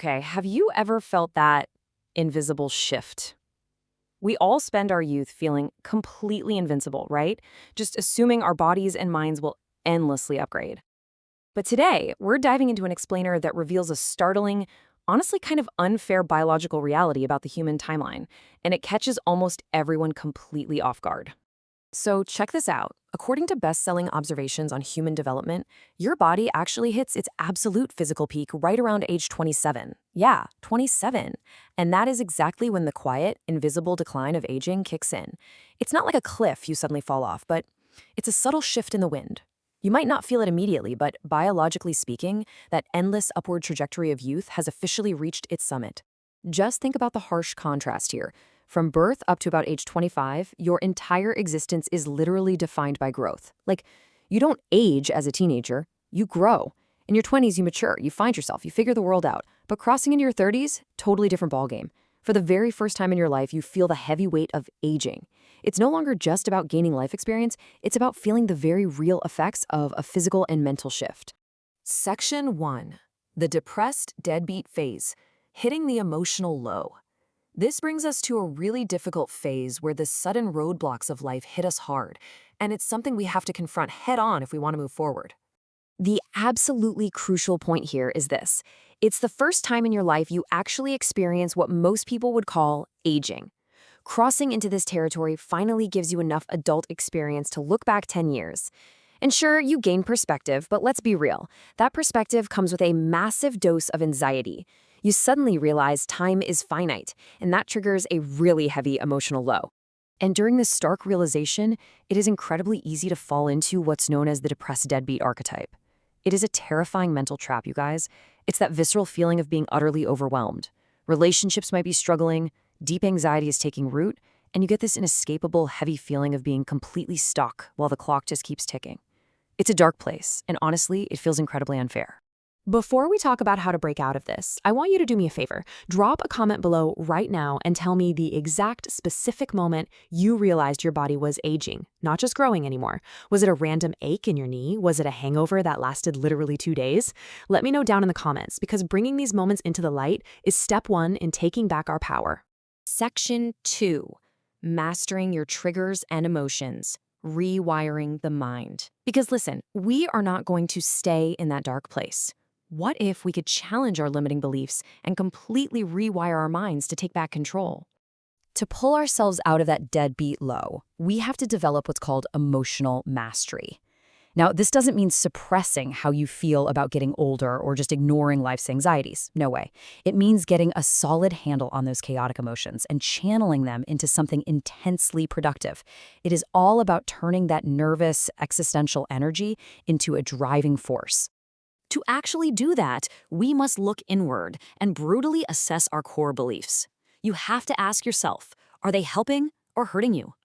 Okay, have you ever felt that invisible shift? We all spend our youth feeling completely invincible, right? Just assuming our bodies and minds will endlessly upgrade. But today, we're diving into an explainer that reveals a startling, honestly kind of unfair biological reality about the human timeline, and it catches almost everyone completely off guard. So check this out. According to best-selling observations on human development, your body actually hits its absolute physical peak right around age 27. Yeah, 27. And that is exactly when the quiet, invisible decline of aging kicks in. It's not like a cliff you suddenly fall off, but it's a subtle shift in the wind. You might not feel it immediately, but biologically speaking, that endless upward trajectory of youth has officially reached its summit. Just think about the harsh contrast here. From birth up to about age 25, your entire existence is literally defined by growth. Like, you don't age as a teenager, you grow. In your 20s, you mature, you find yourself, you figure the world out. But crossing into your 30s, totally different ballgame. For the very first time in your life, you feel the heavy weight of aging. It's no longer just about gaining life experience, it's about feeling the very real effects of a physical and mental shift. Section 1. The depressed deadbeat phase, hitting the emotional low. This brings us to a really difficult phase where the sudden roadblocks of life hit us hard, and it's something we have to confront head-on if we want to move forward. The absolutely crucial point here is this. It's the first time in your life you actually experience what most people would call aging. Crossing into this territory finally gives you enough adult experience to look back 10 years. And sure, you gain perspective, but let's be real. That perspective comes with a massive dose of anxiety. You suddenly realize time is finite, and that triggers a really heavy emotional low. And during this stark realization, it is incredibly easy to fall into what's known as the depressed deadbeat archetype. It is a terrifying mental trap, you guys. It's that visceral feeling of being utterly overwhelmed. Relationships might be struggling, deep anxiety is taking root, and you get this inescapable, heavy feeling of being completely stuck while the clock just keeps ticking. It's a dark place, and honestly, it feels incredibly unfair. Before we talk about how to break out of this, I want you to do me a favor. Drop a comment below right now and tell me the exact specific moment you realized your body was aging, not just growing anymore. Was it a random ache in your knee? Was it a hangover that lasted literally 2 days? Let me know down in the comments, because bringing these moments into the light is step 1 in taking back our power. Section 2. Mastering your triggers and emotions. Rewiring the mind. Because listen, we are not going to stay in that dark place. What if we could challenge our limiting beliefs and completely rewire our minds to take back control? To pull ourselves out of that deadbeat low, we have to develop what's called emotional mastery. Now, this doesn't mean suppressing how you feel about getting older or just ignoring life's anxieties. No way. It means getting a solid handle on those chaotic emotions and channeling them into something intensely productive. It is all about turning that nervous, existential energy into a driving force. To actually do that, we must look inward and brutally assess our core beliefs. You have to ask yourself, are they helping or hurting you?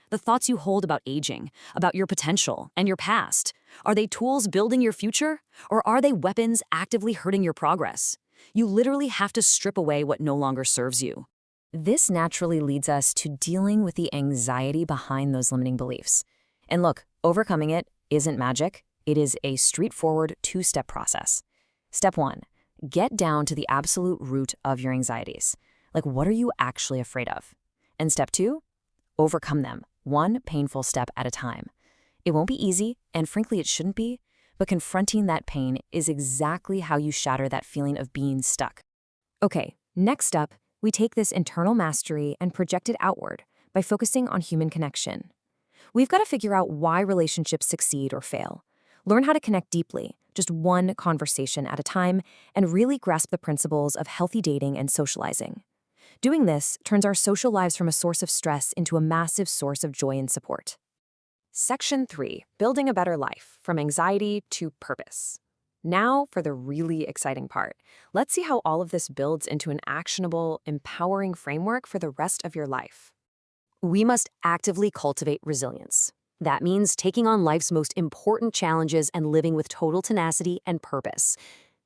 The thoughts you hold about aging, about your potential and your past, are they tools building your future, or are they weapons actively hurting your progress? You literally have to strip away what no longer serves you. This naturally leads us to dealing with the anxiety behind those limiting beliefs. And look, overcoming it isn't magic. It is a straightforward 2-step process. Step 1, get down to the absolute root of your anxieties. Like, what are you actually afraid of? And step 2, overcome them, one painful step at a time. It won't be easy, and frankly, it shouldn't be, but confronting that pain is exactly how you shatter that feeling of being stuck. Okay, next up, we take this internal mastery and project it outward by focusing on human connection. We've got to figure out why relationships succeed or fail. Learn how to connect deeply, just one conversation at a time, and really grasp the principles of healthy dating and socializing. Doing this turns our social lives from a source of stress into a massive source of joy and support. Section 3. Building a better life, from anxiety to purpose. Now for the really exciting part. Let's see how all of this builds into an actionable, empowering framework for the rest of your life. We must actively cultivate resilience. That means taking on life's most important challenges and living with total tenacity and purpose.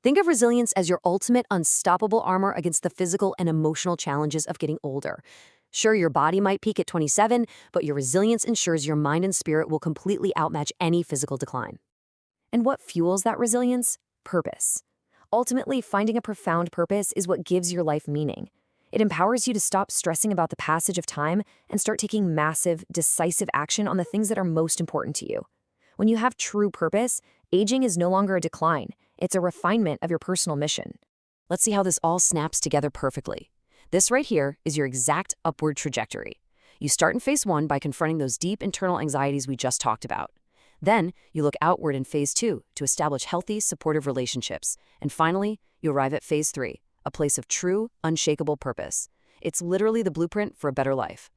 Think of resilience as your ultimate unstoppable armor against the physical and emotional challenges of getting older. Sure, your body might peak at 27, but your resilience ensures your mind and spirit will completely outmatch any physical decline. And what fuels that resilience? Purpose. Ultimately, finding a profound purpose is what gives your life meaning. It empowers you to stop stressing about the passage of time and start taking massive, decisive action on the things that are most important to you. When you have true purpose, aging is no longer a decline, it's a refinement of your personal mission. Let's see how this all snaps together perfectly. This right here is your exact upward trajectory. You start in phase 1 by confronting those deep internal anxieties we just talked about. Then, you look outward in phase 2 to establish healthy, supportive relationships. And finally, you arrive at phase 3, a place of true, unshakable purpose. It's literally the blueprint for a better life.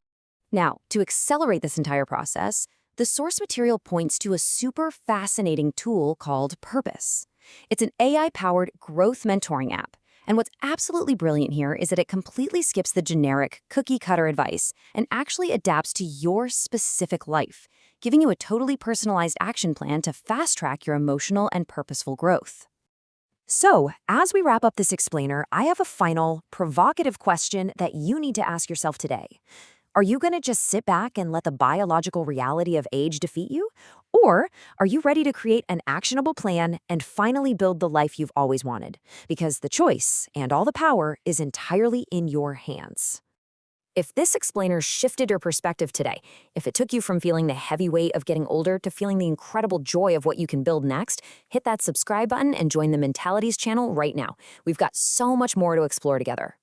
Now, to accelerate this entire process, the source material points to a super fascinating tool called Purpose. It's an AI-powered growth mentoring app. And what's absolutely brilliant here is that it completely skips the generic cookie-cutter advice and actually adapts to your specific life, giving you a totally personalized action plan to fast-track your emotional and purposeful growth. So, as we wrap up this explainer, I have a final, provocative question that you need to ask yourself today. Are you going to just sit back and let the biological reality of age defeat you? Or are you ready to create an actionable plan and finally build the life you've always wanted? Because the choice and all the power is entirely in your hands. If this explainer shifted your perspective today, if it took you from feeling the heavy weight of getting older to feeling the incredible joy of what you can build next, hit that subscribe button and join the Mentalities channel right now. We've got so much more to explore together.